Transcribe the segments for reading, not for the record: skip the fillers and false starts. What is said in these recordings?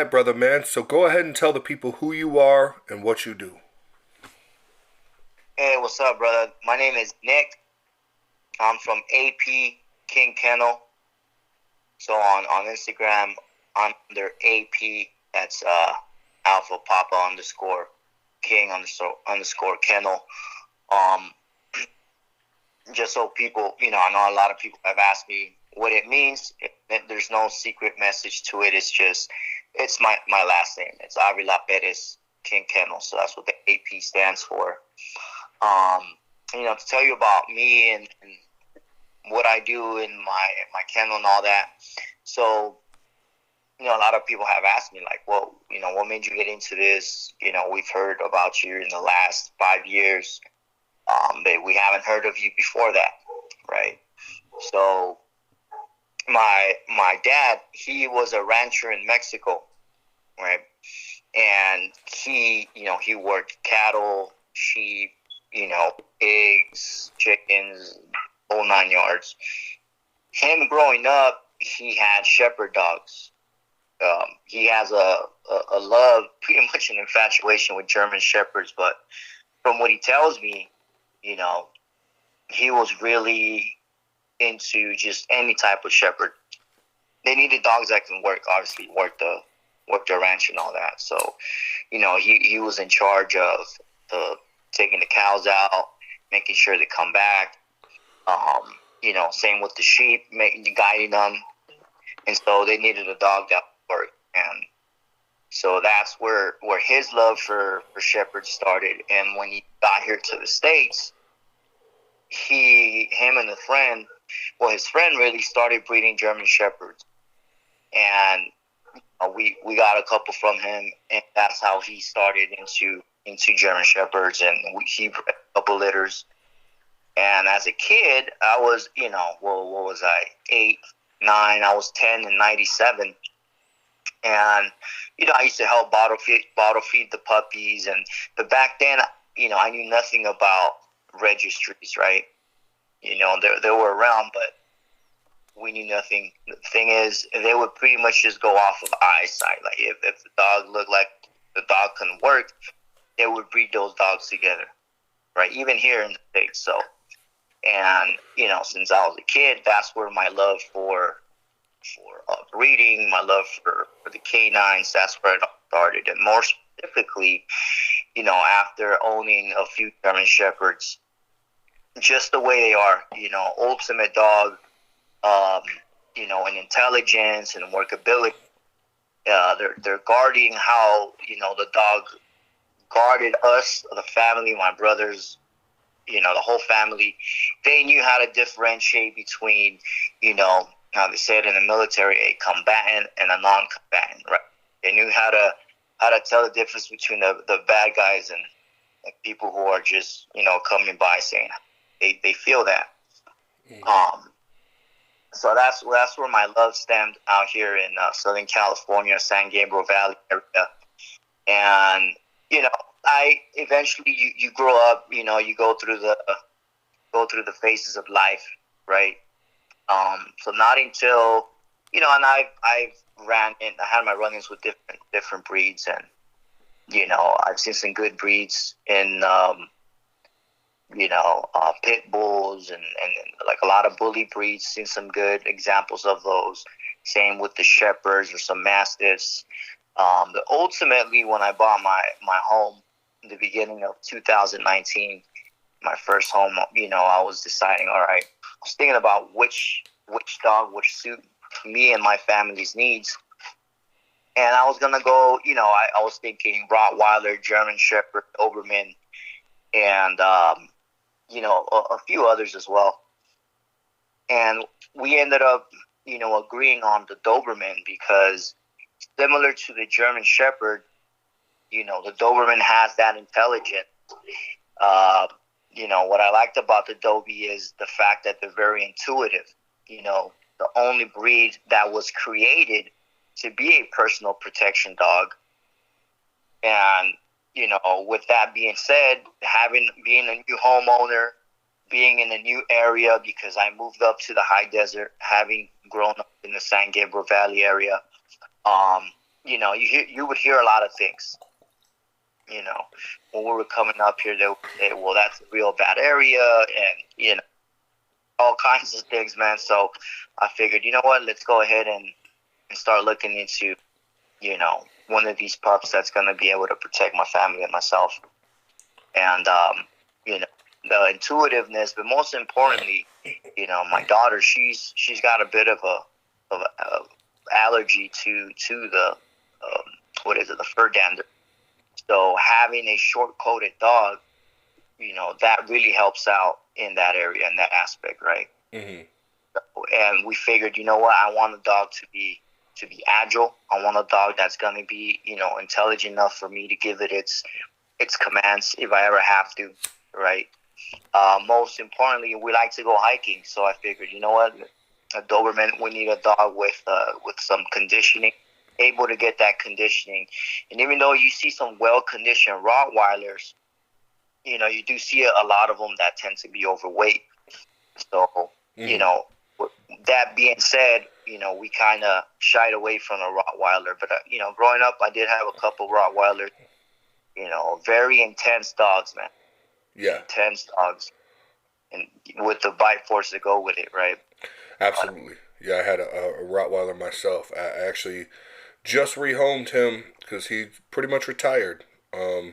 right, brother man. So go ahead and tell the people who you are and what you do. Hey, what's up, brother? My name is Nick. I'm from AP King Kennel. So on Instagram, I'm under AP. That's Alpha Papa underscore King underscore Kennel. Um, just so people, I know a lot of people have asked me what it means. There's no secret message to it. It's my last name. It's Avila Perez King Kennel. So that's what the AP stands for. Um, to tell you about me and what I do in my kennel and all that. So, a lot of people have asked me, like, well, what made you get into this? We've heard about you in the last 5 years, but we haven't heard of you before that, right? So, my dad, he was a rancher in Mexico, right? And he worked cattle, sheep, pigs, chickens, whole 9 yards. Him growing up, he had shepherd dogs. He has a love, pretty much an infatuation with German shepherds. But from what he tells me, he was really into just any type of shepherd. They needed dogs that can obviously work the ranch and all that. So, he was in charge of taking the cows out, making sure they come back. Same with the sheep, guiding them. And so they needed a dog that would work. And so that's where his love for shepherds started. And when he got here to the States, him and his friend really started breeding German shepherds. And we got a couple from him, and that's how he started into German shepherds. And he bred a couple litters. And as a kid, I was, what was I, 8, 9, I was 10 in 97. And, I used to help bottle feed the puppies. But back then, I knew nothing about registries, right? They were around, but we knew nothing. The thing is, they would pretty much just go off of eyesight. Like, if the dog looked like the dog couldn't work, they would breed those dogs together, right? Even here in the States, so. And, since I was a kid, that's where my love for breeding, my love for the canines, that's where it all started. And more specifically, after owning a few German shepherds, just the way they are, ultimate dog, in intelligence and workability. They're guarding how, the dog guarded us, the family, my brothers, the whole family. They knew how to differentiate between, how they said in the military, a combatant and a non-combatant, right? They knew how to tell the difference between the bad guys and people who are just, coming by saying they feel that. So that's where my love stemmed out here in Southern California, San Gabriel Valley area. And, I eventually you grow up, you go through the phases of life, right? So not until, and I've I had my run-ins with different breeds, and I've seen some good breeds in pit bulls and like a lot of bully breeds. Seen some good examples of those. Same with the shepherds or some mastiffs. Ultimately, when I bought my home in the beginning of 2019, my first home, I was deciding, all right, I was thinking about which dog would suit me and my family's needs. And I was going to go, I was thinking Rottweiler, German Shepherd, Dobermann, and, a few others as well. And we ended up, agreeing on the Dobermann because similar to the German Shepherd, the Doberman has that intelligence. What I liked about the Dobie is the fact that they're very intuitive. The only breed that was created to be a personal protection dog. And, with that being said, being a new homeowner, being in a new area, because I moved up to the high desert, having grown up in the San Gabriel Valley area, you would hear a lot of things. When we were coming up here, they would say, "Well, that's a real bad area," and all kinds of things, man. So I figured, you know what? Let's go ahead and start looking into, one of these pups that's going to be able to protect my family and myself. And, the intuitiveness, but most importantly, my daughter, she's got a bit of a allergy to the, the fur dander. So having a short-coated dog, that really helps out in that area, in that aspect, right? Mm-hmm. And we figured, you know what? I want a dog to be agile. I want a dog that's going to be, intelligent enough for me to give it its commands if I ever have to, right? Most importantly, we like to go hiking, so I figured, you know what? A Doberman, we need a dog with some conditioning, able to get that conditioning. And even though you see some well-conditioned Rottweilers, you do see a lot of them that tend to be overweight. So, that being said, we kind of shied away from a Rottweiler. But, growing up, I did have a couple Rottweilers, very intense dogs, man. Yeah. Intense dogs. And with the bite force to go with it, right? Absolutely. Yeah, I had a Rottweiler myself. I actually just rehomed him because he pretty much retired. I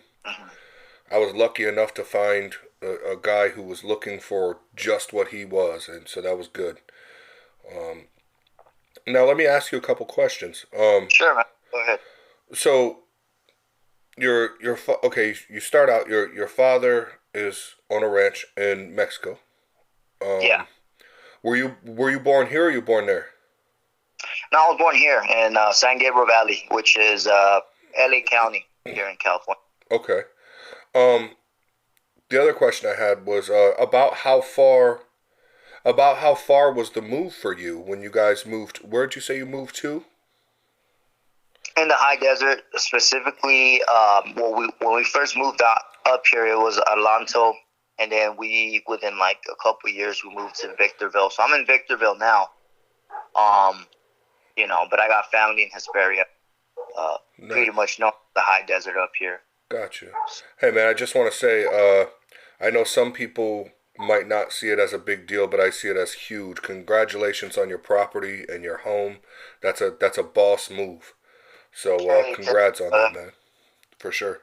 was lucky enough to find a guy who was looking for just what he was, and so that was good. Now let me ask you a couple questions. Sure, man. Go ahead. So okay. You start out. Your father is on a ranch in Mexico. Yeah. Were you born here or you born there? No, I was born here in San Gabriel Valley, which is LA County here in California. Okay. The other question I had was about how far was the move for you when you guys moved? Where'd you say you moved to? In the high desert, specifically, when we first moved up here, it was Adelanto, and then within like a couple of years, we moved to Victorville. So I'm in Victorville now, but I got family in Hesperia, Nice. pretty much know the high desert up here. Gotcha. Hey man, I just want to say, I know some people might not see it as a big deal, but I see it as huge. Congratulations on your property and your home. That's a boss move. So congrats on that, man. For sure.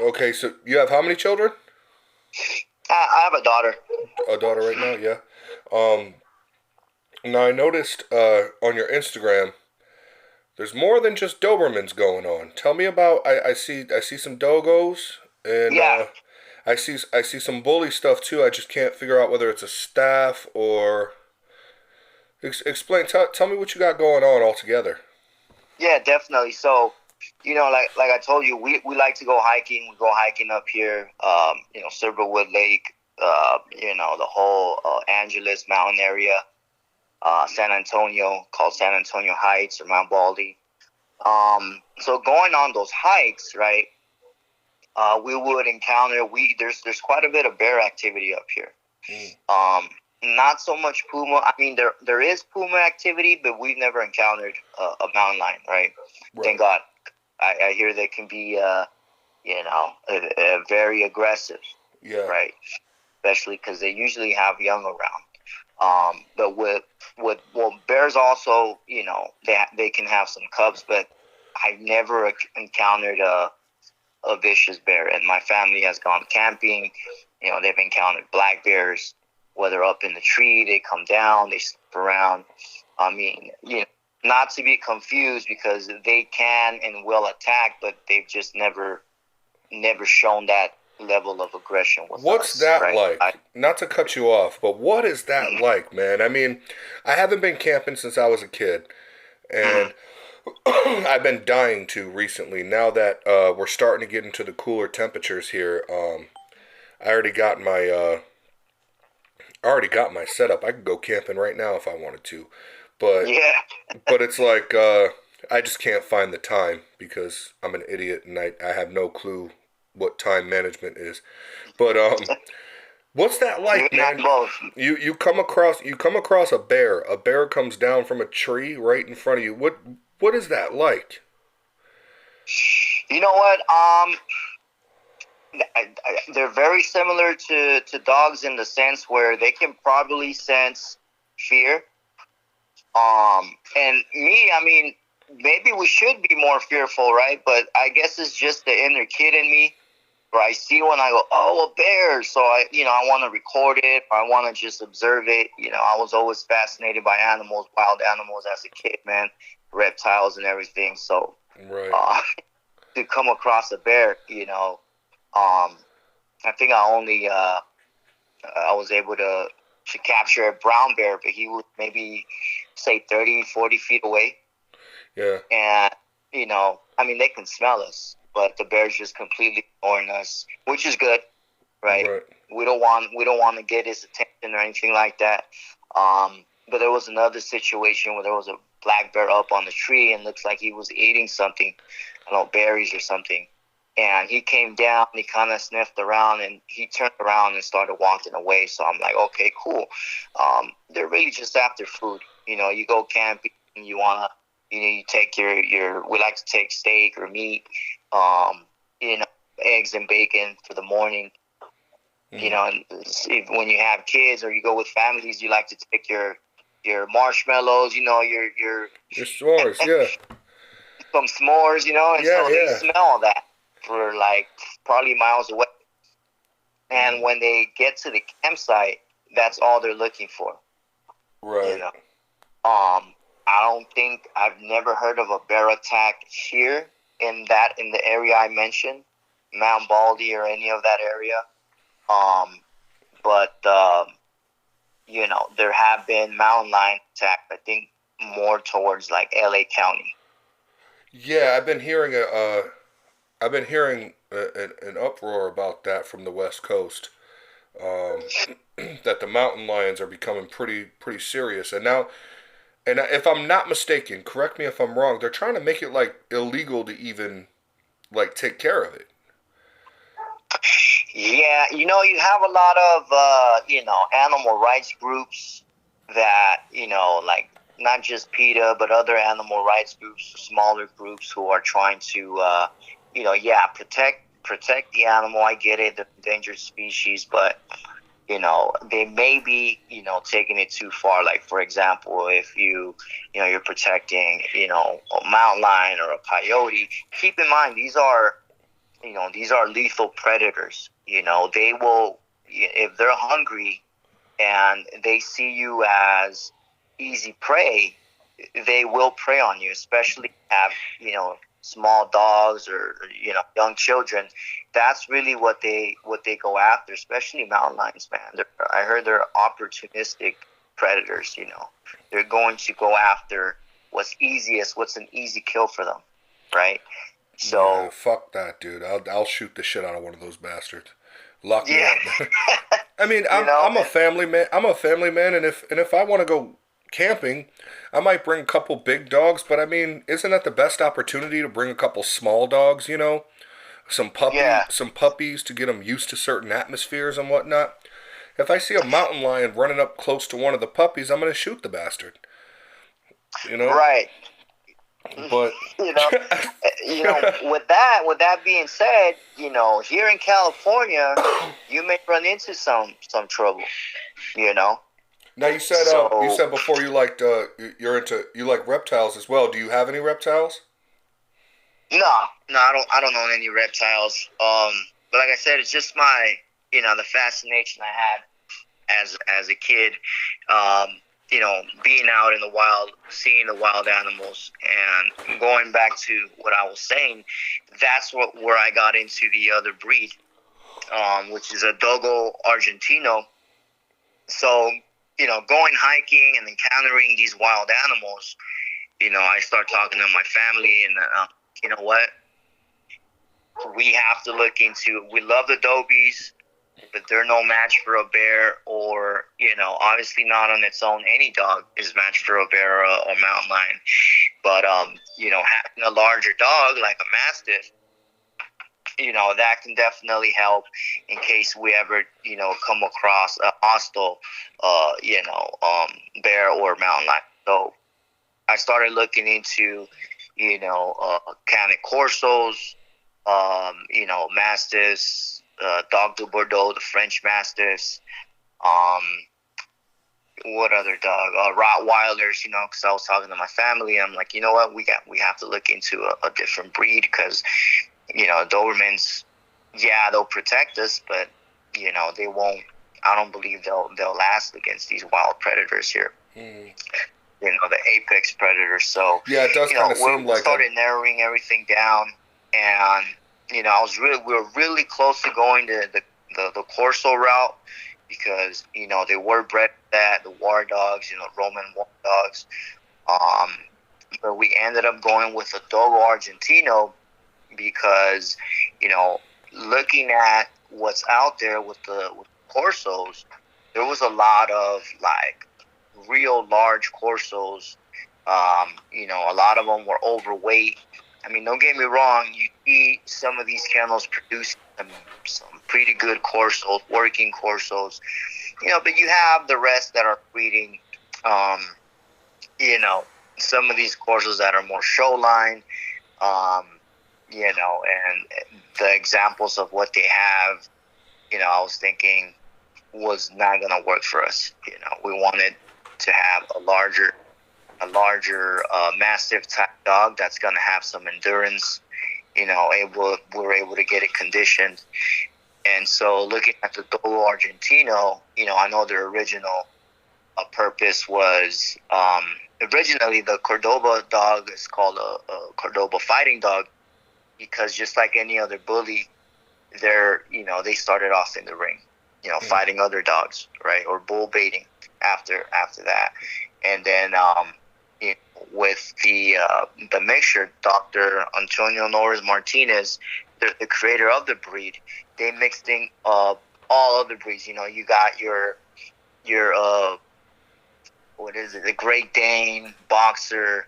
Okay, so you have how many children? I have a daughter. A daughter right now, yeah. Now I noticed on your Instagram, there's more than just Dobermans going on. Tell me about. I see some Dogos, and Yeah. I see some bully stuff too. I just can't figure out whether it's a staff or. Explain. Tell me what you got going on altogether. Yeah, definitely. So, like I told you, we like to go hiking. We go hiking up here, Silverwood Lake, the whole Angeles Mountain area, San Antonio, called San Antonio Heights or Mount Baldy. So going on those hikes, right, we would encounter, there's quite a bit of bear activity up here. Not so much puma. I mean, there is puma activity, but we've never encountered a mountain lion, right? Thank God. I hear they can be, very aggressive, right? Especially because they usually have young around. But with bears also, they can have some cubs, but I've never encountered a vicious bear. And my family has gone camping. They've encountered black bears. Whether up in the tree, they come down, they sleep around. I mean, not to be confused because they can and will attack, but they've just never shown that level of aggression with us. What's that right? like? Not to cut you off, but what is that like, man? I mean, I haven't been camping since I was a kid, and I've been dying to recently. Now that we're starting to get into the cooler temperatures here, I already got my setup. I could go camping right now if I wanted to. But but it's like I just can't find the time because I'm an idiot and I have no clue what time management is. But What's that like, We've had man? both. You come across a bear. A bear comes down from a tree right in front of you. What is that like? You know what? They're very similar to dogs in the sense where they can probably sense fear. And me, I mean, maybe we should be more fearful, right? But I guess it's just the inner kid in me where I see one, I go, oh, a bear. So I want to record it. Or I want to just observe it. I was always fascinated by animals, wild animals as a kid, man, reptiles and everything. So Right. to come across a bear, I think I was able to capture a brown bear, but he was maybe say 30, 40 feet away. Yeah. And, I mean, they can smell us, but the bear's just completely ignoring us, which is good, right? Right. We don't want to get his attention or anything like that. But there was another situation where there was a black bear up on the tree and looks like he was eating something, I don't know, berries or something. And he came down, he kind of sniffed around, and he turned around and started walking away. So I'm like, okay, cool. They're really just after food. You go camping, you want to, you take we like to take steak or meat, eggs and bacon for the morning. And when you have kids or you go with families, you like to take your marshmallows, your s'mores, yeah. some s'mores, and Yeah, so they yeah. smell that for like probably miles away. And when they get to the campsite, that's all they're looking for. Right. I've never heard of a bear attack here in the area I mentioned, Mount Baldy or any of that area. But there have been mountain lion attacks, I think more towards like LA County. Yeah, an uproar about that from the West Coast. Um, that the mountain lions are becoming pretty serious, and now, and if I'm not mistaken, correct me if I'm wrong. They're trying to make it like illegal to even like take care of it. Yeah, you have a lot of animal rights groups that like not just PETA but other animal rights groups, smaller groups who are trying to protect the animal. I get it, the endangered species, but they may be taking it too far. Like for example, if you're protecting a mountain lion or a coyote, keep in mind these are lethal predators. They will, if they're hungry and they see you as easy prey, they will prey on you, especially have, small dogs or, young children. That's really what they go after, especially mountain lions, man. I heard they're opportunistic predators, They're going to go after what's an easy kill for them, right? So Yeah, fuck that, dude. I'll shoot the shit out of one of those bastards. Lock me yeah, up. I mean, I'm a family man. I'm a family man, and if I want to go camping, I might bring a couple big dogs. But I mean, isn't that the best opportunity to bring a couple small dogs? yeah, Some puppies to get them used to certain atmospheres and whatnot. If I see a mountain lion running up close to one of the puppies, I'm gonna shoot the bastard. You know. right. But you know, with that being said, here in California, you may run into some trouble. Now you So said before you like reptiles as well. Do you have any reptiles? no, I don't own any reptiles. But like I said, it's just my the fascination I had as a kid. Being out in the wild, seeing the wild animals, and going back to what I was saying, that's where I got into the other breed, which is a Dogo Argentino. So, going hiking and encountering these wild animals, I start talking to my family, and you know what? We have to look into. We love the Dobies, but they're no match for a bear, or obviously not on its own. Any dog is matched for a bear or a mountain lion, but having a larger dog like a mastiff, that can definitely help in case we ever, come across a hostile, bear or mountain lion. So I started looking into, Canet Corsos, Mastiffs, Dog de Bordeaux, the French Mastiffs, um, what other dog? Rottweilers, because I was talking to my family. I'm like, you know what? We have to look into a different breed because, Dobermans, yeah, they'll protect us, but, they won't. I don't believe they'll last against these wild predators here. Mm. The apex predators. So yeah, it does kind of seem we like started narrowing everything down, and we were really close to going to the Corso route because they were bred that the war dogs, Roman war dogs. But we ended up going with a Dogo Argentino because looking at what's out there with the Corsos, there was a lot of like real large Corsos. A lot of them were overweight. I mean, don't get me wrong. You see some of these kennels producing some pretty good Corsos, working Corsos. But you have the rest that are breeding. Some of these Corsos that are more show line. And the examples of what they have. I was thinking was not going to work for us. We wanted to have a larger Mastiff type dog that's going to have some endurance. We're able to get it conditioned. And so looking at the Dogo Argentino, I know their original purpose was originally the Cordoba dog is called a Cordoba fighting dog because just like any other bully, they started off in the ring, fighting other dogs, right, or bull baiting after that, and then with the mixture, Dr. Antonio Norris Martinez, the creator of the breed, they mixed in all other breeds. You got your what is it? The Great Dane, Boxer,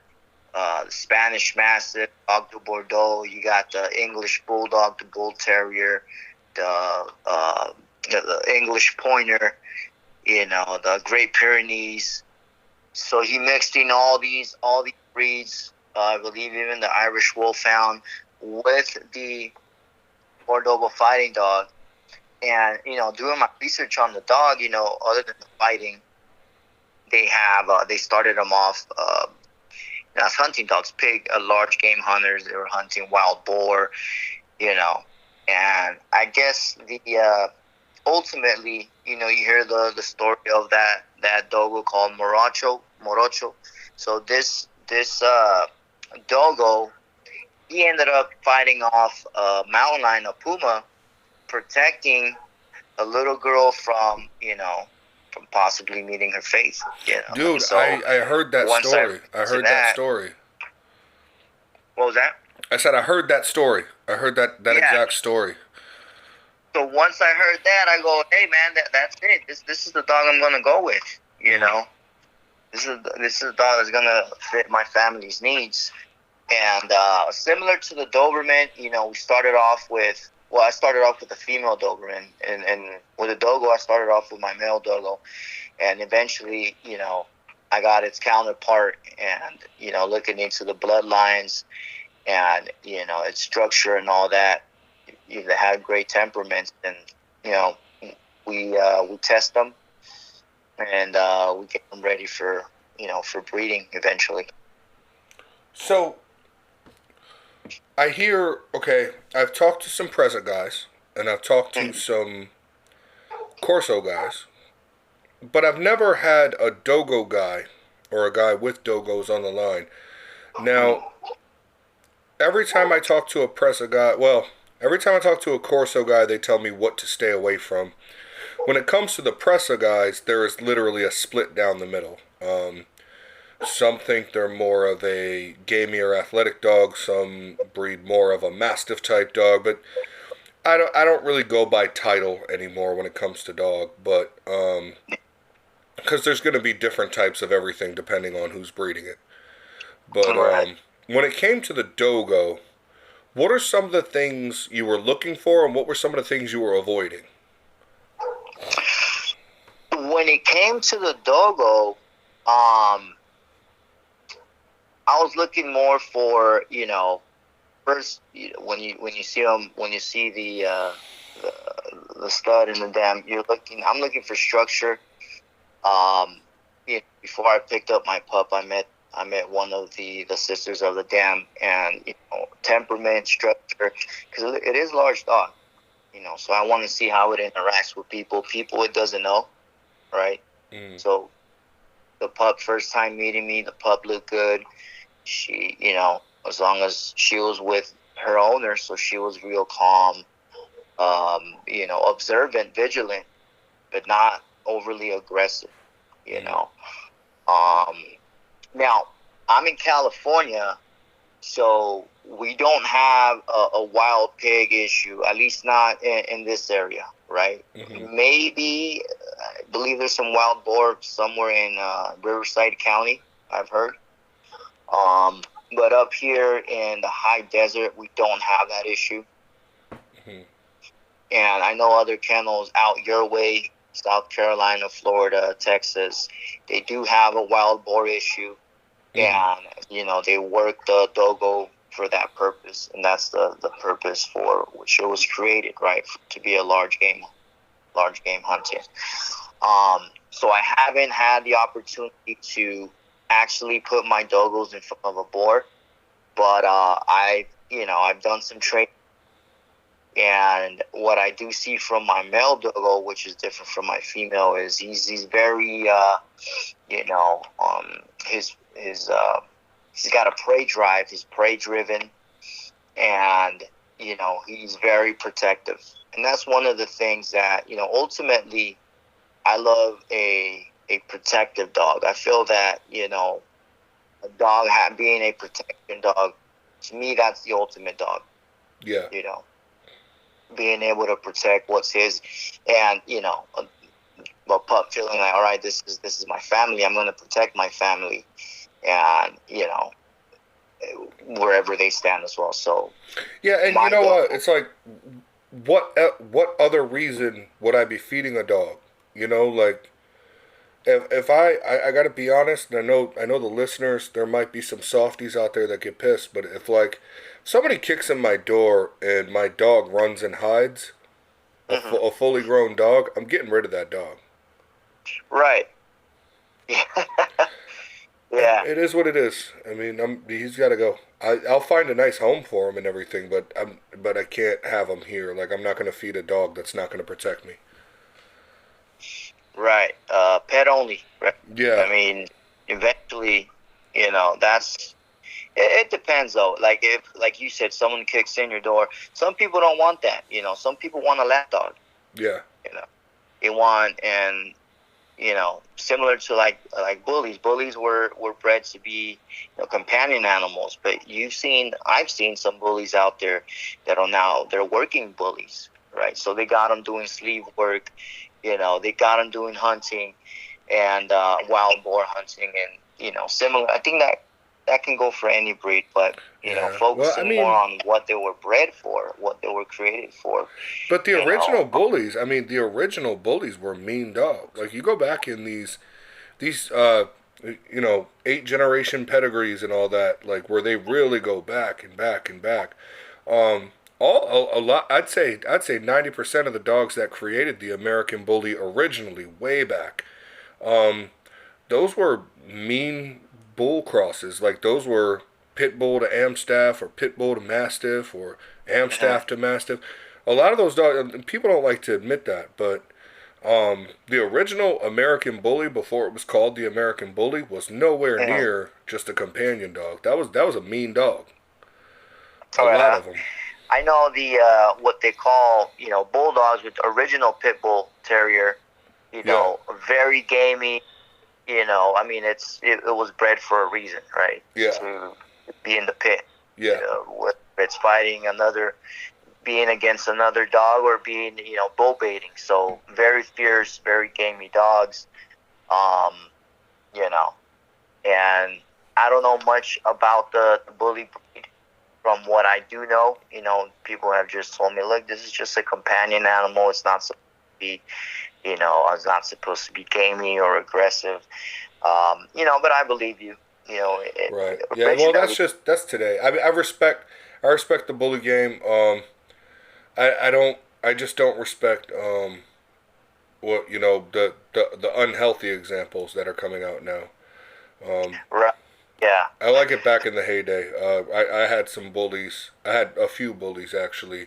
the Spanish Mastiff, Dog de Bordeaux. You got the English Bulldog, the Bull Terrier, the English Pointer. The Great Pyrenees. So he mixed in all these breeds. I believe even the Irish Wolfhound with the Cordoba fighting dog. And doing my research on the dog, other than the fighting, they started them off as hunting dogs, large game hunters. They were hunting wild boar, and I guess ultimately, you hear the story of that dogo called Morocho. So this dogo, he ended up fighting off a mountain lion, a puma, protecting a little girl from possibly meeting her fate. Dude, so I heard that story. I heard that story. What was that? I said I heard that story. I heard that exact story. So once I heard that, I go, hey man, that's it. This is the dog I'm gonna go with. This is the dog that's gonna fit my family's needs. And similar to the Doberman, we started off with. Well, I started off with a female Doberman, and with a Dogo, I started off with my male Dogo, and eventually, I got its counterpart, and looking into the bloodlines, and its structure and all that. They have great temperaments, and we test them, and we get them ready for breeding eventually. So I hear, okay, I've talked to some Preza guys, and I've talked to some Corso guys, but I've never had a Dogo guy or a guy with Dogos on the line. Now, every time I talk to a Preza guy, every time I talk to a Corso guy, they tell me what to stay away from. When it comes to the Preza guys, there is literally a split down the middle. Some think they're more of a gamier athletic dog. Some breed more of a Mastiff type dog. But I don't really go by title anymore when it comes to dog. But because there's going to be different types of everything depending on who's breeding it. But when it came to the Dogo, What are some of the things you were looking for, and what were some of the things you were avoiding? When it came to the Dogo, I was looking more for, first, when you see them, when you see the the stud and the dam, I'm looking for structure. Before I picked up my pup, I met one of the sisters of the dam, and temperament, structure, because it is a large dog. So I want to see how it interacts with people. People it doesn't know, right? Mm. So the pup, first time meeting me, the pup looked good. She, as long as she was with her owner, so she was real calm, observant, vigilant, but not overly aggressive, you Mm. know. Um, Now, I'm in California, so we don't have a wild pig issue, at least not in this area, right? Mm-hmm. Maybe, I believe there's some wild boar somewhere in Riverside County, I've heard. Um, but up here in the high desert, we don't have that issue. Mm-hmm. And I know other kennels out your way, South Carolina, Florida, Texas, they do have a wild boar issue. Mm-hmm. And they work the Dogo for that purpose, and that's the purpose for which it was created, right? To be a large game hunting. So I haven't had the opportunity to actually put my Dogos in front of a boar, but I've done some training, and what I do see from my male Dogo, which is different from my female, is he's very he's got a prey drive. He's prey driven, and he's very protective. And that's one of the things that ultimately I love a protective dog. I feel that a dog being a protection dog, to me that's the ultimate dog. Yeah. Being able to protect what's his, and a pup feeling like, all right, this is my family. I'm going to protect my family, and wherever they stand as well. So Yeah, and you my know dog. what? It's like, what other reason would I be feeding a dog? Like, if I gotta be honest, and I know the listeners, there might be some softies out there that get pissed, but if like somebody kicks in my door and my dog runs and hides, Mm-hmm. a fully grown dog, I'm getting rid of that dog. Right. Yeah. And Yeah. it is what it is. I mean, he's got to go. I'll find a nice home for him and everything, but I can't have him here. Like, I'm not going to feed a dog that's not going to protect me. Right. Pet only. Right. Yeah. I mean, eventually, that's. It depends though. Like if, like you said, someone kicks in your door. Some people don't want that. Some people want a lap dog. Yeah. You know, they want, and similar to like bullies. Bullies were bred to be companion animals, but I've seen some bullies out there that are now they're working bullies, right? So they got them doing sleeve work, they got them doing hunting and wild boar hunting, and similar. I think that can go for any breed, but Yeah. Well, I focusing more mean, on what they were bred for, what they were created for, but the you original know. bullies, I mean, the original bullies were mean dogs. Like, you go back in these 8 generation pedigrees and all that, like where they really go back and back and back. Um, a lot. I'd say 90% of the dogs that created the American Bully originally, way back, um, those were mean bull crosses. Like, those were pit bull to Amstaff, or pit bull to Mastiff, or Mhm. Amstaff to Mastiff. A lot of those dogs, and people don't like to admit that, but the original American Bully, before it was called the American Bully, was nowhere Mhm. near just a companion dog. That was a mean dog. A All right. lot of them. I know the what they call bulldogs with original pit bull terrier. Yeah, Very gamey. I mean it was bred for a reason, right? yeah, To be in the pit. yeah, Whether it's fighting being against another dog, or being bull baiting. So very fierce, very gamey dogs. Um, you know, and I don't know much about the bully breed from what I do know, people have just told me, look, this is just a companion animal. It's not supposed to be, it's not supposed to be gamey or aggressive. But I believe you. Right. Yeah. Well, Originally, that's today. I mean, I respect the bully game. I don't. I just don't respect what the unhealthy examples that are coming out now. Um, right? Yeah. I like it back in the heyday. I had some bullies. I had a few bullies actually.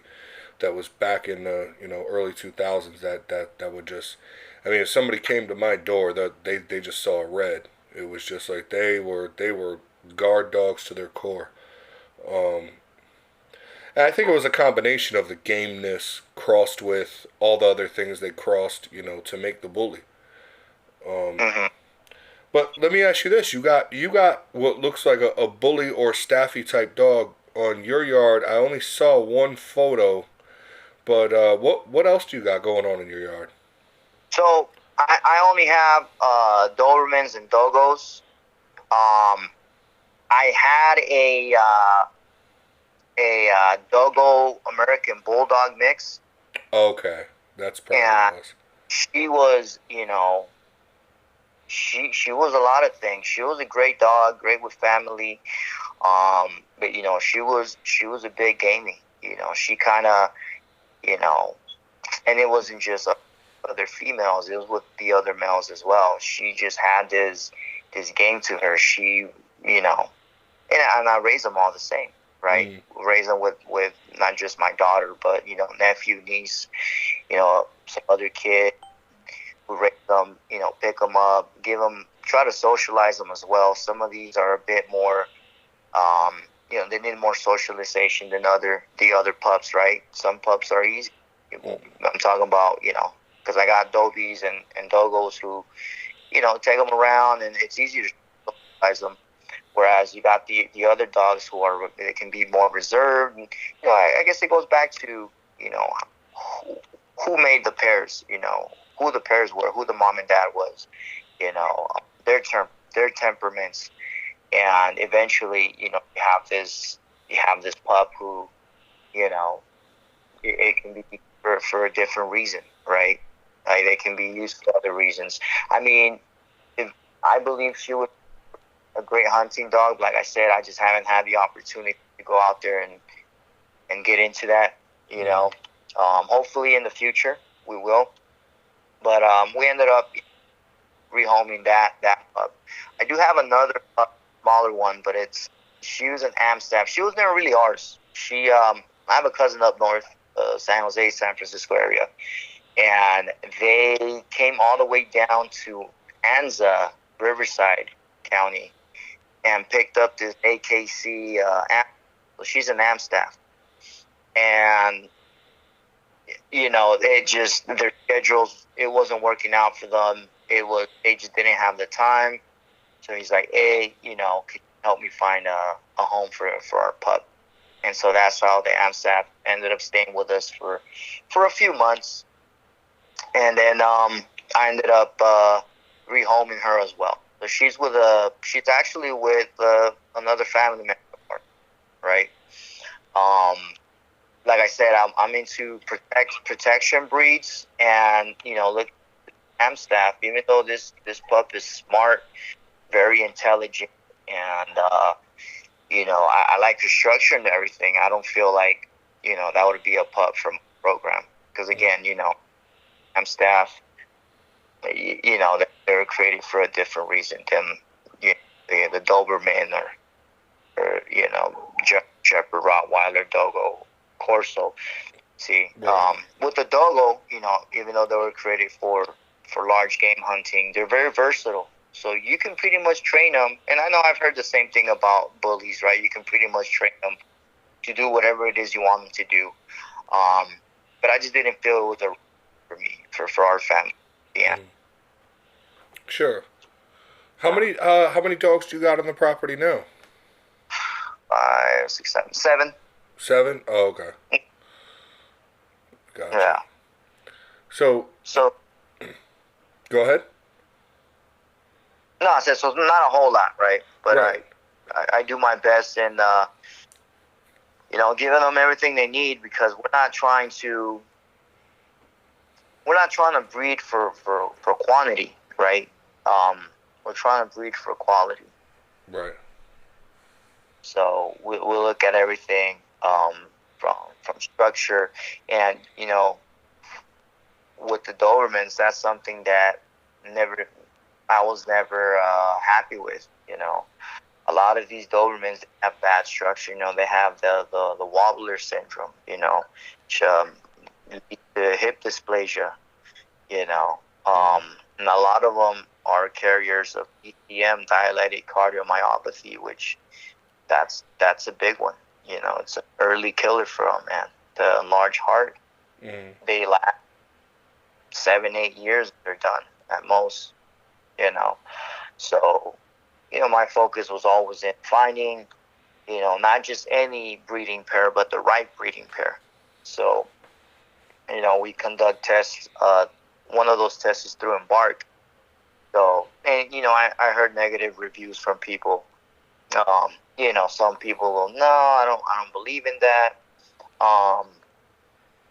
That was back in the early 2000s. That would just. I mean, if somebody came to my door, they just saw a red. It was just like they were guard dogs to their core. Um, and I think it was a combination of the gameness crossed with all the other things they crossed, to make the bully. Um, Hmm. but let me ask you this: you got what looks like a bully or staffy type dog on your yard. I only saw one photo, but what else do you got going on in your yard? So I only have Dobermans and Dogos. Um, I had a Dogo American Bulldog mix, Okay, that's probably what and it was. she was, she was a lot of things. She was a great dog, great with family. But she was a big gamey. She kind of, you know, and it wasn't just other females; it was with the other males as well. She just had this game to her. She, and I raise them all the same, right? Mm. Raise them with not just my daughter, but nephew, niece, some other kid. We raise them, pick them up, try to socialize them as well. Some of these are a bit more, they need more socialization than the other pups, right? Some pups are easy. I'm talking about, because I got Dobies and Dogos who, take them around and it's easier to socialize them. Whereas you got the other dogs they can be more reserved. And, I guess it goes back to, who, who made the pairs, who the pairs were, who the mom and dad was, you know, their temperaments. And eventually, you have this pup who, it can be for a different reason, right? Like they can be used for other reasons. I mean, if I believe she was a great hunting dog. Like I said, I just haven't had the opportunity to go out there and get into that. Mm. Hopefully in the future we will. But we ended up rehoming that pup. I do have another pup, smaller one, but she was an Amstaff. She was never really ours. I have a cousin up north, San Jose, San Francisco area, and they came all the way down to Anza, Riverside County, and picked up this AKC. She's an Amstaff, and it just their schedules. It wasn't working out for them. They just didn't have the time. So he's like, hey, can you help me find a home for our pup? And so that's how the Amstaff ended up staying with us for a few months, and then I ended up rehoming her as well. So she's actually with another family member, right? Um, like I said, I'm into protection breeds, and look, Amstaff. Even though this pup is smart, very intelligent, and I like the structure and everything. I don't feel like that would be a pup from a program because again, Amstaff, they're created for a different reason than the Doberman or Shepherd, Rottweiler, Dogo, Corso. See, Right. with the Dogo, even though they were created for large game hunting, they're very versatile. So you can pretty much train them. And I know I've heard the same thing about bullies, right? You can pretty much train them to do whatever it is you want them to do. But I just didn't feel it was for me, for our family. Yeah. Mm. Sure. How many dogs do you got on the property now? 5, 6, 7, 7. 7? Oh, okay. Gotcha. Yeah. So So, go ahead. no, I said, so not a whole lot, right? But Right. I do my best, and giving them everything they need, because we're not trying to breed for quantity, right? We're trying to breed for quality. Right. So we look at everything from structure, and with the Dobermans, that's something that I was never happy with. A lot of these Dobermans have bad structure. They have the wobbler syndrome. The hip dysplasia. And a lot of them are carriers of DCM, dilated cardiomyopathy, which that's a big one. It's an early killer for them, man. The enlarged heart, they last 7-8 years, they're done at most. So my focus was always in finding, not just any breeding pair, but the right breeding pair. So we conduct tests. One of those tests is through Embark. So, and I heard negative reviews from people. Some people will, no, I don't believe in that.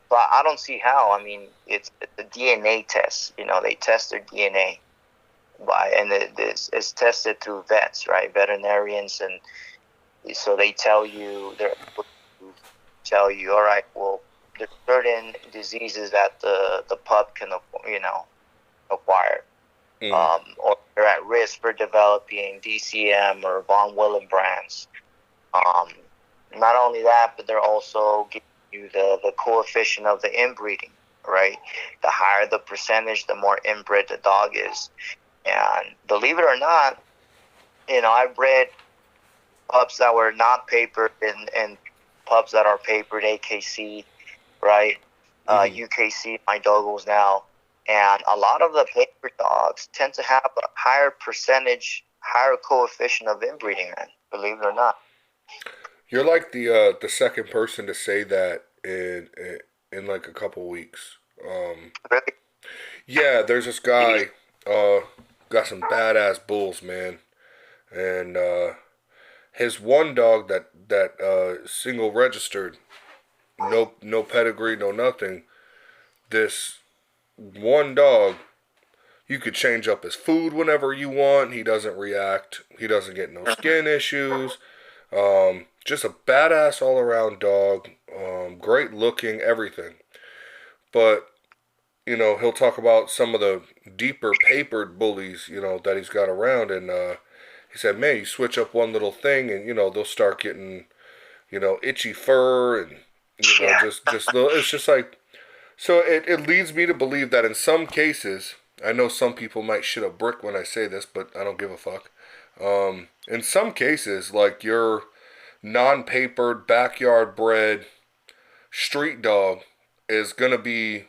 But I don't see how. I mean, it's a DNA test. They test their DNA and it's tested through vets, right? Veterinarians, and so they tell you, all right, well, there's certain diseases that the pup can, acquire. Or they're at risk for developing DCM or von Willebrand's. Not only that, but they're also giving you the coefficient of the inbreeding, right? The higher the percentage, the more inbred the dog is. And believe it or not, I've bred pups that were not papered and pups that are papered, AKC, right? UKC, my Dogos now. And a lot of the paper dogs tend to have a higher coefficient of inbreeding, man, believe it or not. You're like the second person to say that in like a couple weeks. Really? Yeah, there's this guy got some badass bulls, man, and his one dog that single registered, no pedigree, no nothing. This one dog, you could change up his food whenever you want. He doesn't react. He doesn't get no skin issues. Just a badass all around dog. Great looking, everything. But he'll talk about some of the deeper papered bullies, that he's got around, and he said, man, you switch up one little thing, and they'll start getting, itchy fur, and just little. It's just like. So it leads me to believe that in some cases, I know some people might shit a brick when I say this, but I don't give a fuck. In some cases, like your non-papered, backyard bred street dog is going to be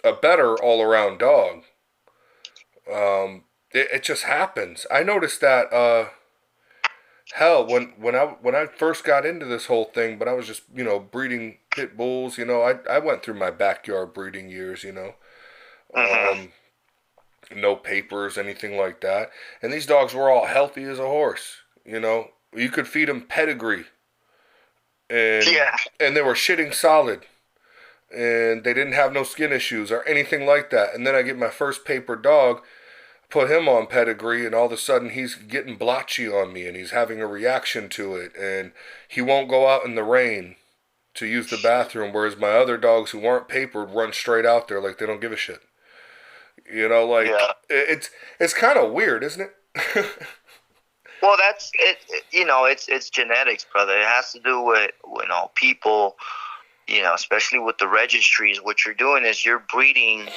a better all-around dog. It just happens. I noticed that, hell, when I first got into this whole thing, but I was just, breeding pit bulls, I went through my backyard breeding years, no papers, anything like that. And these dogs were all healthy as a horse, You could feed them pedigree. And they were shitting solid. And they didn't have no skin issues or anything like that. And then I get my first paper dog, put him on pedigree, and all of a sudden he's getting blotchy on me and he's having a reaction to it, and he won't go out in the rain to use the bathroom, whereas my other dogs who weren't papered run straight out there like they don't give a shit. It's kind of weird, isn't it? Well, that's it. It's genetics, brother. It has to do with people. Especially with the registries, what you're doing is you're breeding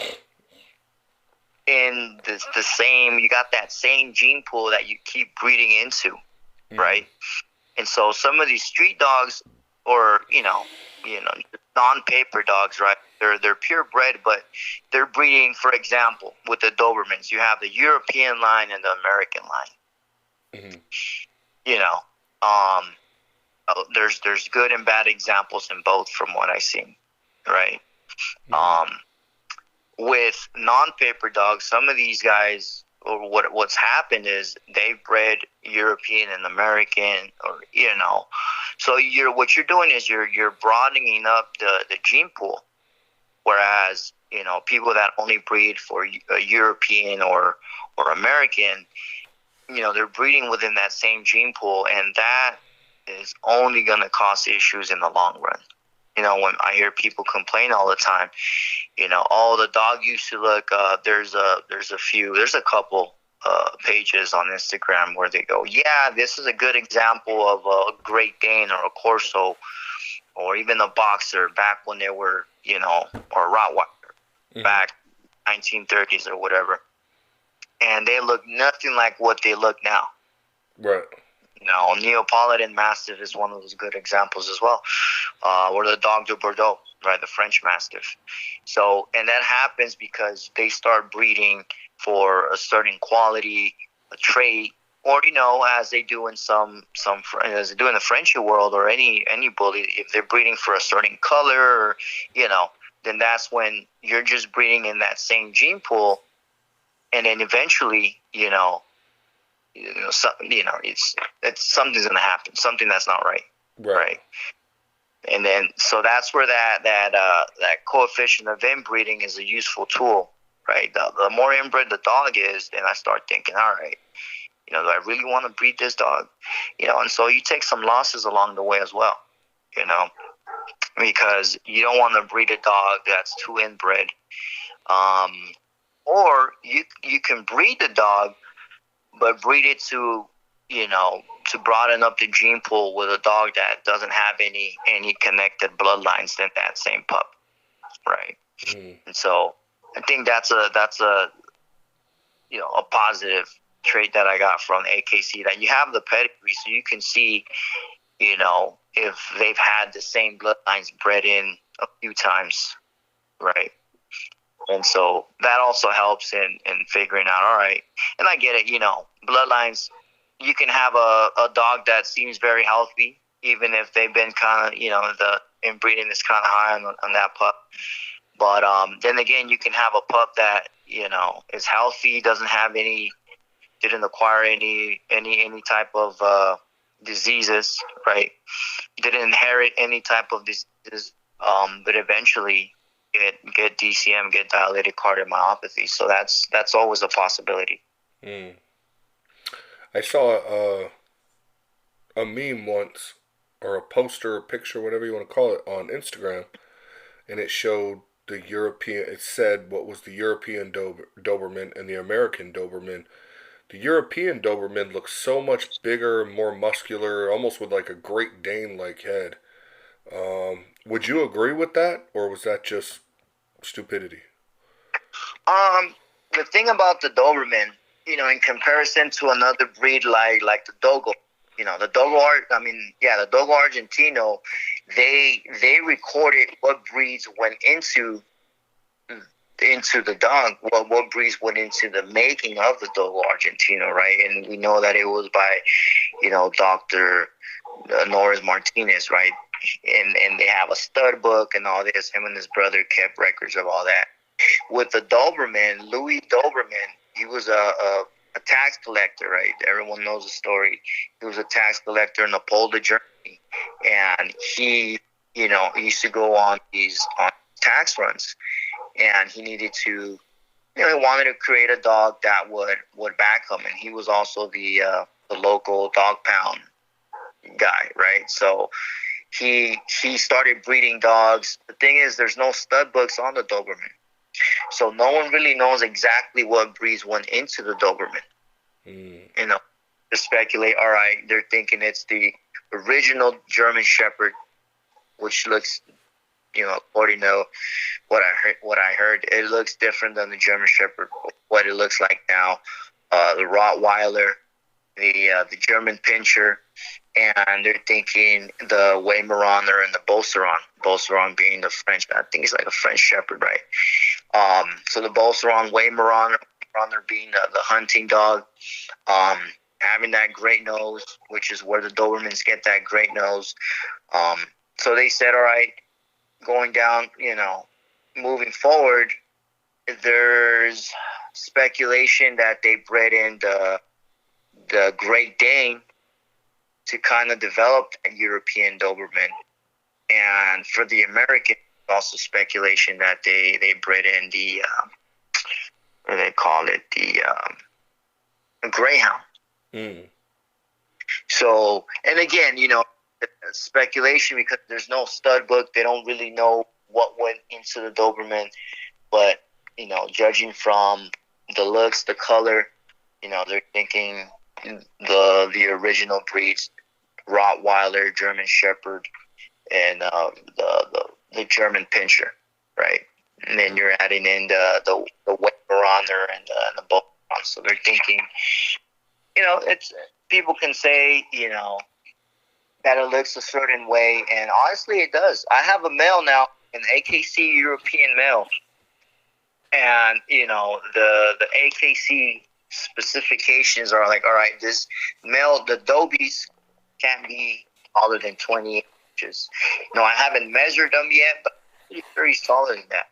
in the same, you got that same gene pool that you keep breeding into, right? And so some of these street dogs, or non-paper dogs, right? They're purebred, but they're breeding. For example, with the Dobermans, you have the European line and the American line. There's good and bad examples in both, from what I've seen, right? With non-paper dogs, some of these guys, or what's happened is they've bred European and American, or so what you're doing is you're broadening up the gene pool, whereas people that only breed for European or American, they're breeding within that same gene pool, and that is only going to cause issues in the long run. When I hear people complain all the time, oh, the dog used to look. There's a couple pages on Instagram where they go, yeah, this is a good example of a Great Dane or a Corso, or even a boxer back when they were, or a Rottweiler back 1930s or whatever, and they look nothing like what they look now. Right. Neapolitan Mastiff is one of those good examples as well, or the Dog de Bordeaux, right, the French Mastiff. So, and that happens because they start breeding for a certain quality, a trait, or as they do in as they do in the Frenchie world, or any bully, if they're breeding for a certain color, or, then that's when you're just breeding in that same gene pool, and then eventually, it's something's gonna happen, something that's not right. And then so that's where that coefficient of inbreeding is a useful tool, right? The more inbred the dog is, then I start thinking, all right, do I really want to breed this dog? And so you take some losses along the way as well, because you don't want to breed a dog that's too inbred, or you can breed the dog, but breed it to broaden up the gene pool with a dog that doesn't have any connected bloodlines than that same pup, right? And so I think that's a positive trait that I got from AKC, that you have the pedigree, so you can see if they've had the same bloodlines bred in a few times, right? And so that also helps in figuring out, all right, and I get it, bloodlines, you can have a dog that seems very healthy, even if they've been kind of, the inbreeding is kind of high on that pup. But then again, you can have a pup that, is healthy, didn't acquire any type of diseases, right? Didn't inherit any type of diseases, but eventually get DCM, get dilated cardiomyopathy. So that's always a possibility. I saw a meme once, or a poster, or picture, whatever you want to call it, on Instagram, and it showed the European. It said what was the European Doberman and the American Doberman. The European Doberman looks so much bigger, more muscular, almost with like a Great Dane-like head. Would you agree with that, or was that just stupidity? The thing about the Doberman, in comparison to another breed like the Dogo, the Dogo Argentino, they recorded what breeds went into the dog, what breeds went into the making of the Dogo Argentino, right? And we know that it was by, Dr. Norris Martinez, right? And they have a stud book and all this. Him and his brother kept records of all that. With the Doberman, Louis Doberman, he was a tax collector, right? Everyone knows the story. He was a tax collector in Napolda, Germany, and he used to go on tax runs, and he needed to, he wanted to create a dog that would back him, and he was also the local dog pound guy, right? So he started breeding dogs. The thing is, there's no stud books on the Doberman. So no one really knows exactly what breeds went into the Doberman. To speculate, all right, they're thinking it's the original German Shepherd, which looks, according to what I heard, it looks different than the German Shepherd, what it looks like now. The Rottweiler, the German Pinscher, and they're thinking the Weimaraner and the Beauceron being the French. I think it's like a French Shepherd, right? So the Beauceron, Weimaraner being the hunting dog, having that great nose, which is where the Dobermans get that great nose. So they said, all right, going down, moving forward, there's speculation that they bred in the Great Dane to kind of develop that European Doberman. And for the American, also speculation that they bred in the what do they call it, the Greyhound. Mm. So, and again, speculation because there's no stud book. They don't really know what went into the Doberman, but judging from the looks, the color, they're thinking the original breeds: Rottweiler, German Shepherd, and the German Pinscher, right? And then you're adding in the Weimaraner and the Bull. So they're thinking, it's people can say, that it looks a certain way, and honestly, it does. I have a male now, an AKC European male, and the AKC specifications are like, all right, this male, the Dobies can't be taller than 28 inches. I haven't measured them yet, but I'm pretty sure he's taller than that.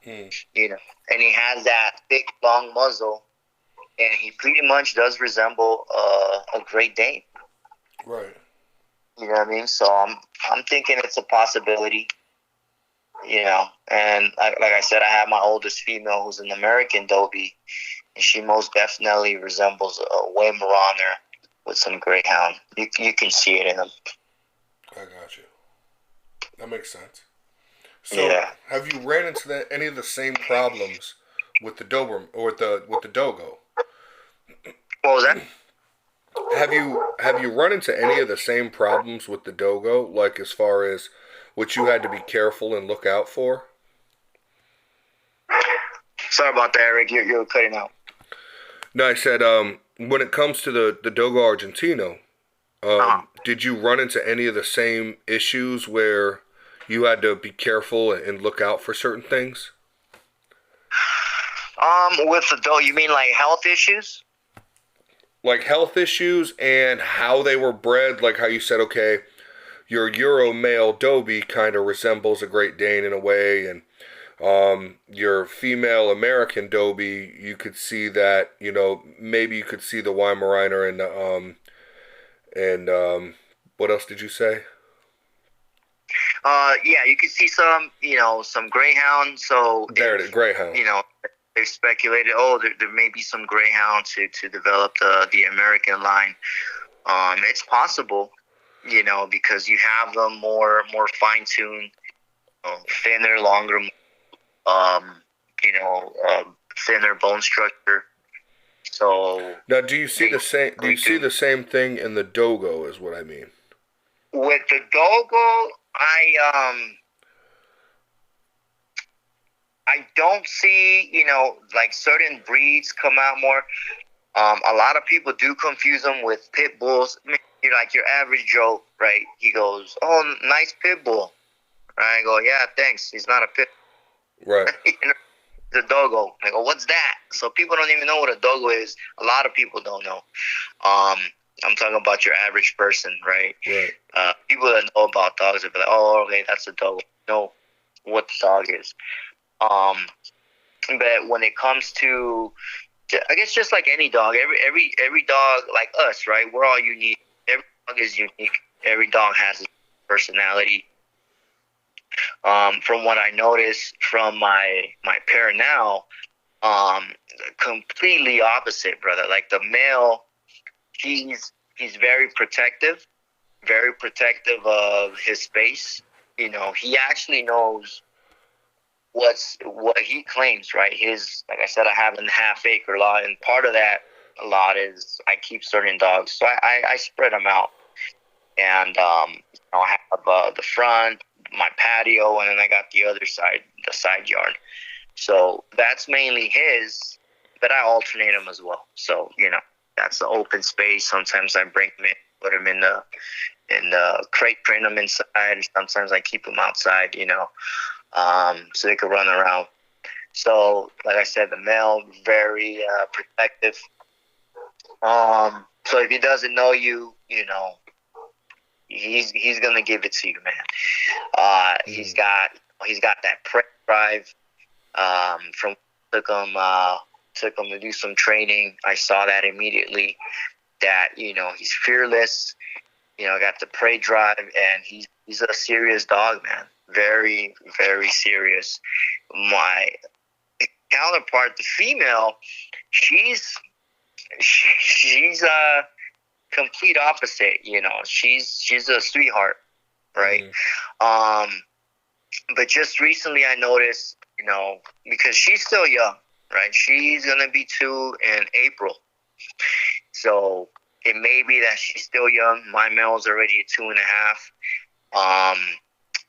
And he has that thick, long muzzle, and he pretty much does resemble a Great Dane. Right. You know what I mean? So I'm thinking it's a possibility. And like I said, I have my oldest female who's an American Dobie, and she most definitely resembles a Weimaraner with some Greyhound. You can see it in them. I got you. That makes sense. So, have you ran into any of the same problems with the Doberman or with the Dogo? What was that? Have you run into any of the same problems with the Dogo, like as far as what you had to be careful and look out for? Sorry about that, Eric. You're cutting out. No, I said when it comes to the Dogo Argentino, did you run into any of the same issues where you had to be careful and look out for certain things? With the Dogo, you mean like health issues? Like health issues and how they were bred, like how you said, okay, your Euro male Dobie kind of resembles a Great Dane in a way, and your female American Dobie, you could see that, maybe you could see the Weimaraner and what else did you say? Yeah, you could see some Greyhound. So there it is, Greyhound. They speculated, there may be some Greyhound to develop the American line. It's possible, because you have them more fine-tuned, thinner, longer, thinner bone structure. So now, do you see the same? Do you see the same thing in the Dogo? Is what I mean. With the Dogo, I don't see, like certain breeds come out more. A lot of people do confuse them with pit bulls. I mean, you're like your average Joe, right? He goes, "Oh, nice pit bull." I go, "Yeah, thanks. He's not a pit." Right. The Dogo. I go, "What's that?" So people don't even know what a Dogo is. A lot of people don't know. I'm talking about your average person, right? Right. People that know about dogs will be like, "Oh, okay, that's a Dogo." Know what the dog is. But when it comes to, I guess just like any dog, every dog, like us, right? We're all unique. Every dog is unique. Every dog has a personality. From what I noticed from my pair now, completely opposite, brother. Like the male, he's very protective of his space. He actually knows what he claims, right? Like I said, I have a half-acre lot, and part of that lot is I keep certain dogs, so I spread them out, and I have the front, my patio, and then I got the other side, the side yard. So that's mainly his, but I alternate them as well. So that's the open space. Sometimes I bring them in, put them in the crate, train them inside, and sometimes I keep them outside. So they could run around. So, like I said, the male, very protective. So if he doesn't know you, he's gonna give it to you, man. He's got that prey drive. From took him took him to do some training. I saw that immediately, that, he's fearless, got the prey drive, and he's a serious dog, man. Very, very serious. My counterpart, the female, she's a complete opposite. She's a sweetheart, right? But just recently I noticed, because she's still young, right? She's gonna be 2 in April, so it may be that she's still young. My male's already at 2.5.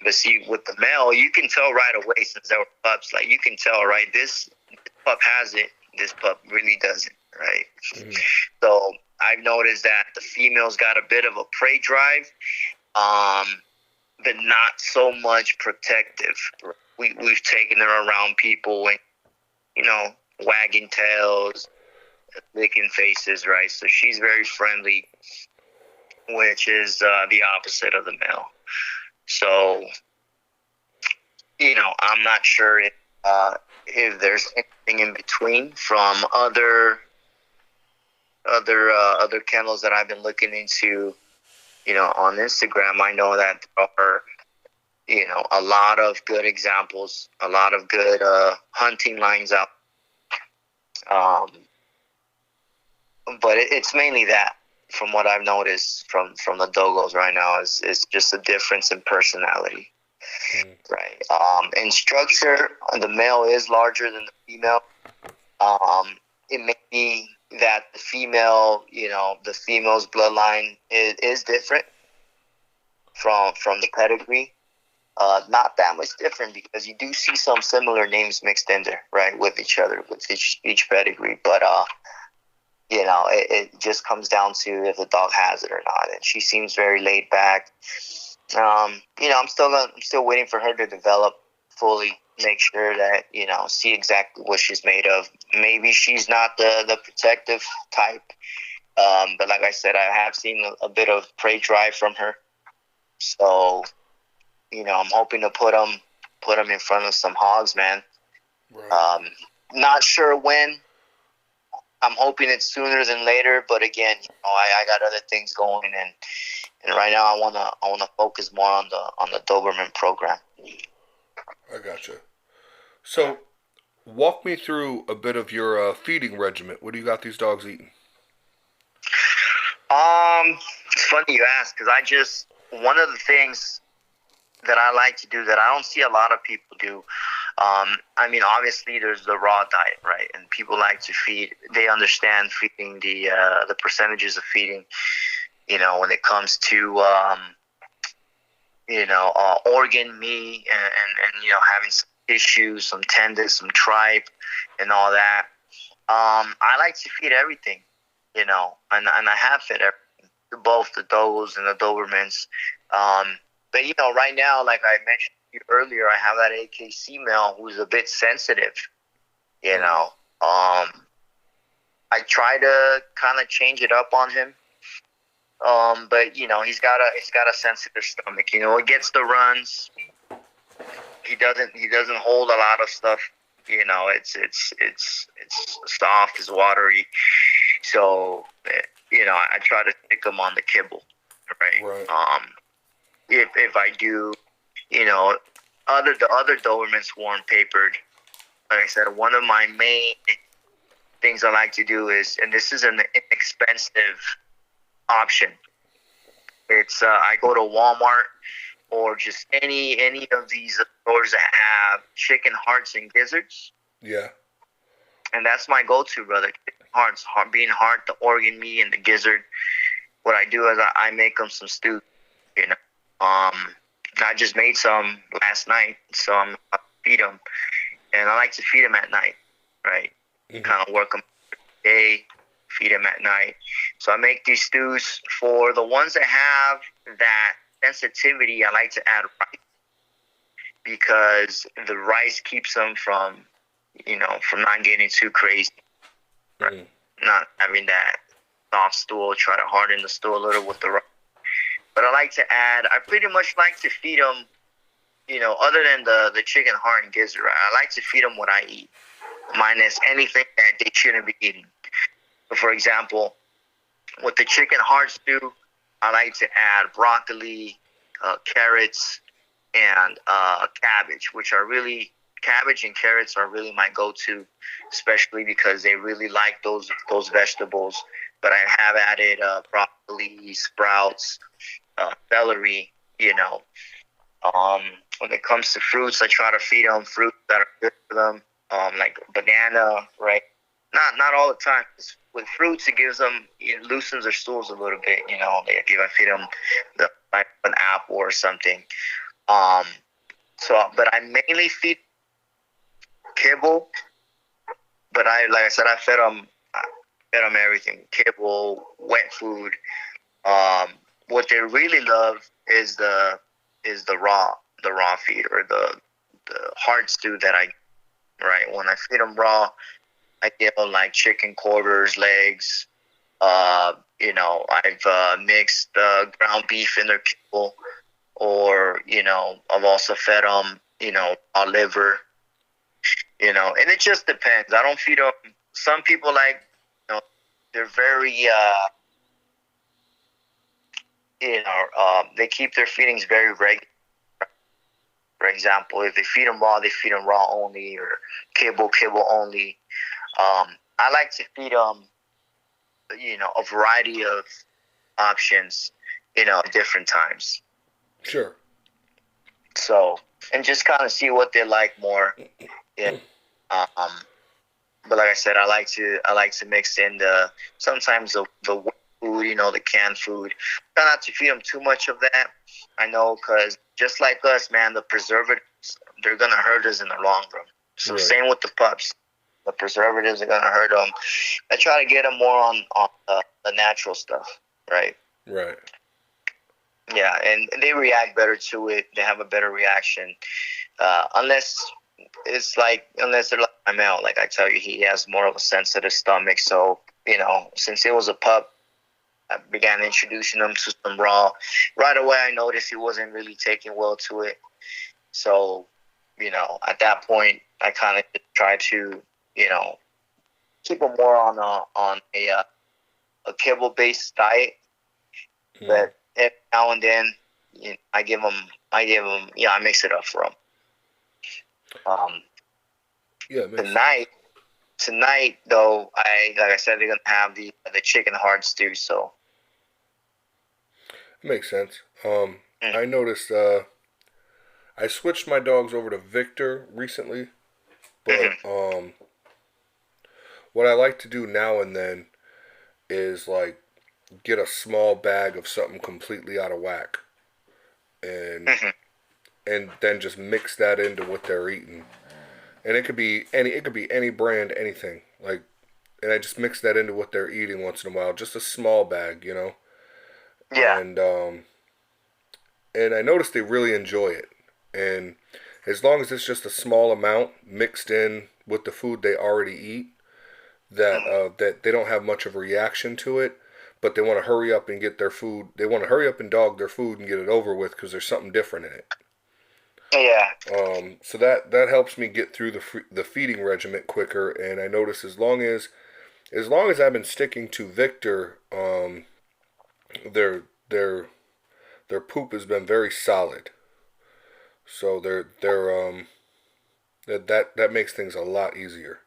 But see, with the male, you can tell right away, since they were pups. Like, you can tell, right? This pup has it. This pup really doesn't, right? So I've noticed that the female's got a bit of a prey drive, but not so much protective. We've taken her around people and, wagging tails, licking faces, right? So she's very friendly, which is the opposite of the male. So, I'm not sure if there's anything in between from other kennels that I've been looking into, on Instagram. I know that there are, a lot of good examples, a lot of good hunting lines out. But it's mainly that, from what I've noticed from the dogos right now, is just a difference in personality, right? In structure, the male is larger than the female. It may be that the female, the female's bloodline is different from the pedigree. Not that much different, because you do see some similar names mixed in there, right, with each other, with each pedigree. But it just comes down to if the dog has it or not. And she seems very laid back. I'm still waiting for her to develop fully, make sure that, see exactly what she's made of. Maybe she's not the protective type. But like I said, I have seen a bit of prey drive from her. So, I'm hoping to put them in front of some hogs, man. Right. Not sure when. I'm hoping it's sooner than later, but again, I got other things going, and right now I wanna focus more on the Doberman program. I gotcha. So, walk me through a bit of your feeding regimen. What do you got these dogs eating? It's funny you ask, because one of the things that I like to do that I don't see a lot of people do. Obviously there's the raw diet, right? And people like to feed. They understand feeding the percentages of feeding. When it comes to organ meat and having some tissue, some tendons, some tripe, and all that. I like to feed everything, and I have fed everything to both the Dogos and the Dobermans. But right now, like I mentioned to you earlier, I have that AKC male who's a bit sensitive. I try to kind of change it up on him. But he's got a sensitive stomach. It gets the runs. He doesn't hold a lot of stuff. It's soft, it's watery. So I try to stick him on the kibble, right? If I do, the other Dobermans weren't papered. Like I said, one of my main things I like to do is, and this is an inexpensive option. It's I go to Walmart or just any of these stores that have chicken hearts and gizzards. Yeah. And that's my go-to, brother. Chicken hearts, being heart, the organ meat, and the gizzard. What I do is I make them some stew. I just made some last night, so I'm gonna feed them, and I like to feed them at night, right? Mm-hmm. Kind of work them day, feed them at night. So I make these stews. For the ones that have that sensitivity, I like to add rice, because the rice keeps them from not getting too crazy, right? Not having that soft stool. Try to harden the stool a little with the rice. But I pretty much like to feed them, other than the chicken heart and gizzard, I like to feed them what I eat. minus anything that they shouldn't be eating. So, for example, with the chicken heart stew, I like to add broccoli, carrots, and cabbage, which are really cabbage and carrots are really my go-to, especially because they really like those vegetables. But I have added broccoli, sprouts, celery. Um, when it comes to fruits, I try to feed them fruits that are good for them, like banana, right? Not all the time. With fruits, it gives them, it loosens their stools a little bit. Like if I feed them like an apple or something. Um, but I mainly feed kibble. But like I said, I fed them everything: kibble, wet food. What they really love is the raw feed, or the hard stew that I right when I feed them raw. I give them like chicken quarters, legs. I've mixed ground beef in their kibble, or I've also fed them a liver. And it just depends. I don't feed them. Some people they're very they keep their feedings very regular. For example, if they feed them raw only, or kibble only. I like to feed them, a variety of options, at different times. Sure. So, and just kind of see what they like more. Yeah. But like I said, I like to mix in sometimes the wet food, the canned food. Try not to feed them too much of that. I know, because just like us, man, the preservatives, they're gonna hurt us in the long run. So Right. Same with the pups. The preservatives are gonna hurt them. I try to get them more on the natural stuff, right? Right. Yeah, and they react better to it. They have a better reaction, unless they're like my male. Like I tell you, he has more of a sensitive stomach. So since he was a pup, I began introducing him to some raw. Right away, I noticed he wasn't really taking well to it. So, at that point, I kind of tried to, keep him more on a kibble-based diet. Mm. But every now and then, I mix it up for him. Yeah. Tonight, though, like I said, they're gonna have the chicken heart stew. So It makes sense. I noticed I switched my dogs over to Victor recently, but what I like to do now and then is like get a small bag of something completely out of whack, and and then just mix that into what they're eating. And it could be any brand, anything. Like, and I just mix that into what they're eating once in a while, just a small bag, yeah, And I noticed they really enjoy it. And as long as it's just a small amount mixed in with the food they already eat, that they don't have much of a reaction to it, but they want to hurry up and get their food. They want to hurry up and dog their food and get it over with because there's something different in it. yeah. So that helps me get through the feeding regimen quicker. And I notice as long as I've been sticking to Victor, their poop has been very solid. So that makes things a lot easier.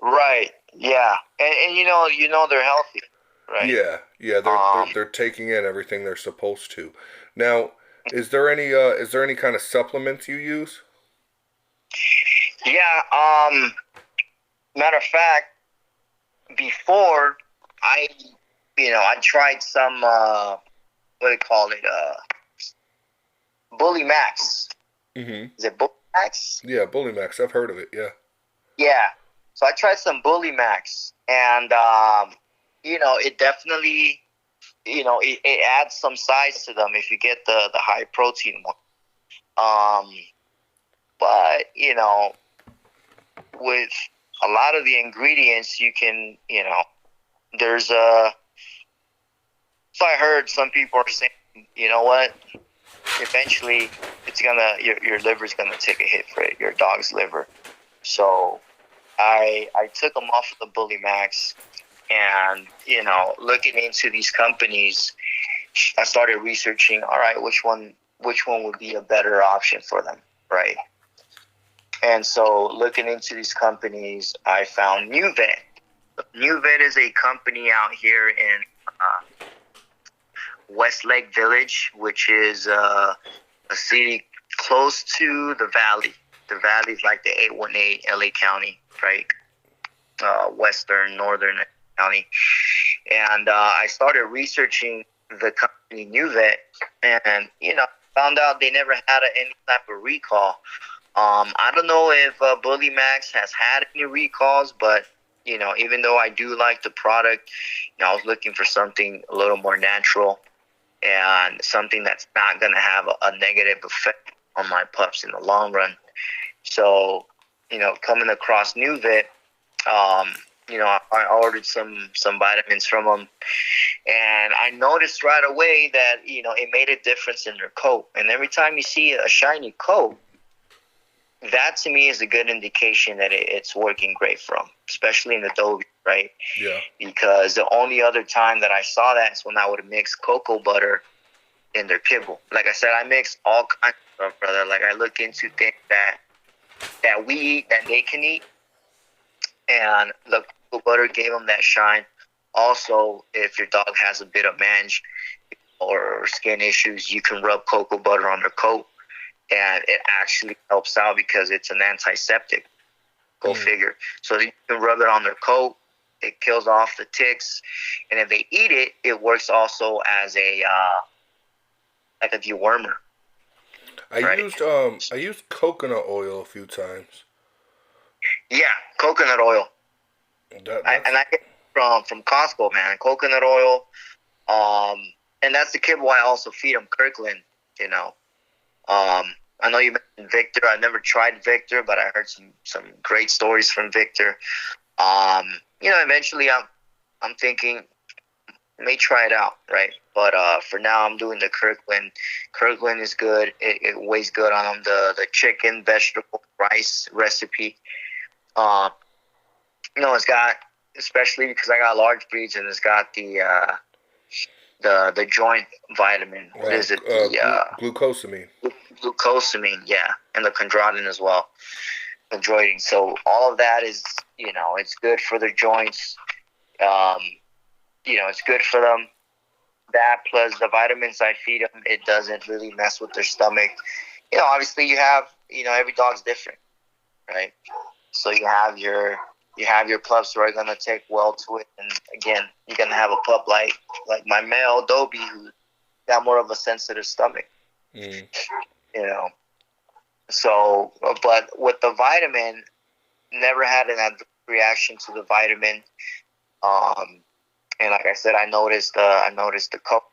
Right. Yeah. And they're healthy, right? Yeah. They're taking in everything they're supposed to. Now, is there any kind of supplements you use? Yeah. Matter of fact, before I tried some what do they call it? Bully Max. Mm-hmm. Is it Bully Max? Yeah, Bully Max. I've heard of it. Yeah. Yeah. So I tried some Bully Max, and it definitely, it adds some size to them if you get the high protein one. But with a lot of the ingredients, you can, there's a. So I heard some people are saying, you know what? Eventually, your liver's gonna take a hit for it, your dog's liver. So I took them off of the Bully Max, and looking into these companies, I started researching. All right, which one would be a better option for them, right? And so, looking into these companies, I found New Vet. New Vet is a company out here in Westlake Village, which is a city close to the Valley. The Valley is like the 818 LA County, right? Western, Northern County. And I started researching the company New Vet, and found out they never had any type of recall. I don't know if Bully Max has had any recalls, but even though I do like the product, I was looking for something a little more natural and something that's not going to have a negative effect on my pups in the long run. So, coming across New Vet, I ordered some vitamins from them, and I noticed right away that it made a difference in their coat. And every time you see a shiny coat, that to me is a good indication that it's working great for them, especially in the Dogo, right? Yeah. Because the only other time that I saw that is when I would mix cocoa butter in their kibble. Like I said, I mix all kinds of stuff, brother. Like I look into things that we eat, that they can eat, and the cocoa butter gave them that shine. Also, if your dog has a bit of mange or skin issues, you can rub cocoa butter on their coat, and it actually helps out because it's an antiseptic. Go figure. So you can rub it on their coat. It kills off the ticks, and if they eat it, it works also as a like a dewormer. I used coconut oil a few times. Yeah, coconut oil. And I get it from Costco, man. Coconut oil. And that's the kibble I also feed them, Kirkland. I know you mentioned Victor. I've never tried Victor, but I heard some great stories from Victor. Eventually I'm thinking may try it out, right? But for now I'm doing the Kirkland. Kirkland is good. It weighs good on them. The chicken, vegetable, rice recipe. It's got, especially because I got large breeds, and it's got the joint vitamin. What is it? Glucosamine. Glucosamine, yeah, and the chondroitin as well. Chondroitin. So all of that is, it's good for their joints. It's good for them. That plus the vitamins I feed them, it doesn't really mess with their stomach. Obviously you have, every dog's different, right? So you have your pups who are gonna take well to it, and again, you're gonna have a pup like my male Dobie, who got more of a sensitive stomach. So, but with the vitamin, never had an adverse reaction to the vitamin. And like I said, I noticed the coat,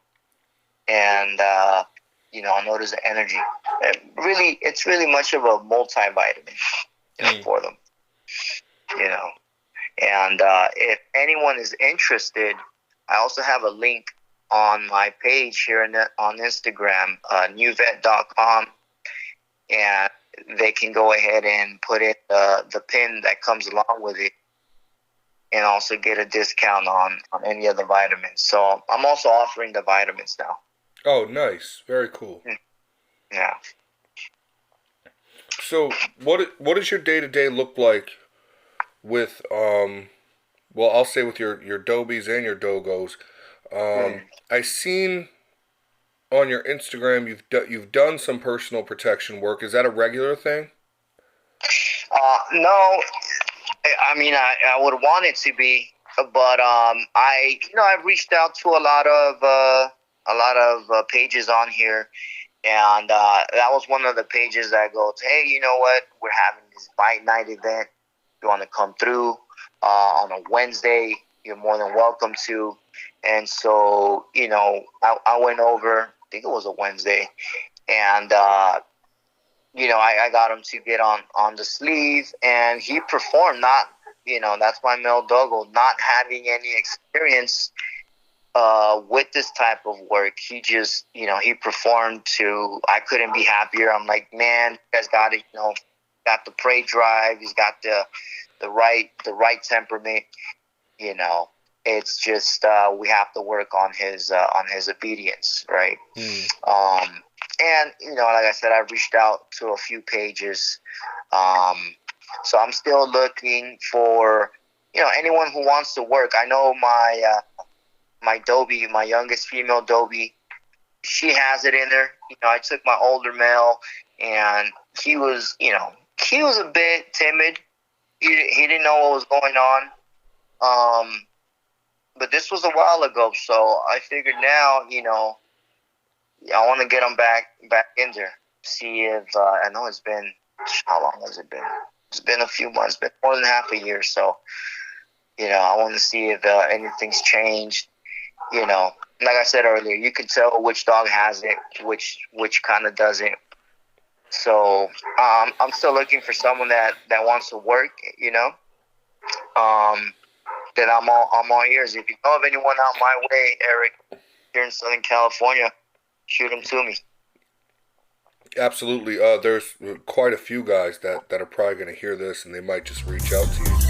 and I noticed the energy. It's really much of a multivitamin, for them. And if anyone is interested, I also have a link on my page here on Instagram, newvet.com, and they can go ahead and put in the pin that comes along with it, and also get a discount on any of the vitamins. So I'm also offering the vitamins now. Oh, nice. Very cool. Yeah. So what does your day-to-day look like with I'll say with your Dobies and your Dogos. I seen on your Instagram you've done some personal protection work. Is that a regular thing? No, I mean I would want it to be, but I've reached out to a lot of pages on here, and that was one of the pages that goes, hey, you know what? We're having this bite night event. If you want to come through on a Wednesday, you're more than welcome to. And so, I went over, I think it was a Wednesday, and, I got him to get on the sleeve, and he performed. That's my male doggo, not having any experience with this type of work. He just, he performed I couldn't be happier. I'm like, man, you guys got it, got the prey drive. He's got the the right temperament. You know, it's just we have to work on his obedience, right? And like I said, I've reached out to a few pages, so I'm still looking for anyone who wants to work. I know my Dobie, my youngest female Dobie, she has it in her. I took my older male, and he was a bit timid. He didn't know what was going on. But this was a while ago, so I figured now, I want to get him back in there. See if I know it's been, how long has it been? It's been a few months, been more than half a year. So, I want to see if anything's changed. Like I said earlier, you can tell which dog has it, which kind of doesn't. So I'm still looking for someone that wants to work. Then I'm all ears. If you know of anyone out my way, Eric, here in Southern California, shoot them to me. Absolutely. There's quite a few guys that are probably going to hear this, and they might just reach out to you.